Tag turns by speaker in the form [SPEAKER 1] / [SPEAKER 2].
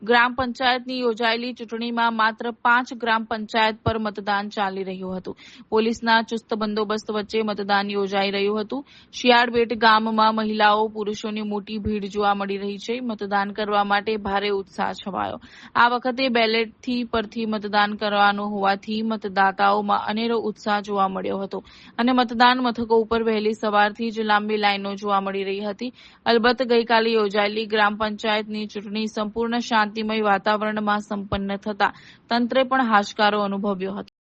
[SPEAKER 1] ગ્રામ પંચાયતની યોજાયેલી ચૂંટણીમાં માત્ર 5 ગ્રામ પંચાયત પર મતદાન ચાલી રહ્યું હતું. પોલીસના ચુસ્ત બંદોબસ્ત વચ્ચે મતદાન યોજાઈ રહ્યું હતું. શિયાળબેટ ગામમાં મહિલાઓ પુરુષોની મોટી ભીડ જોવા મળી રહી છે. મતદાન કરવા માટે ભારે ઉત્સાહ છવાયો. આ વખતે બેલેટથી પરથી મતદાન કરવાનું હોવાથી મતદાતાઓમાં અનેરો ઉત્સાહ જોવા મળ્યો હતો અને મતદાન મથકો ઉપર વહેલી સવારથી જ લાંબી લાઈનો જોવા મળી રહી હતી. અલબત્ત ગઈકાલે યોજાયેલી ગ્રામ પંચાયતની ચૂંટણી સંપૂર્ણ શાંતિમય વાતાવરણમાં સંપન્ન થતા તંત્રે પણ હાશકારો અનુભવ્યો હતો.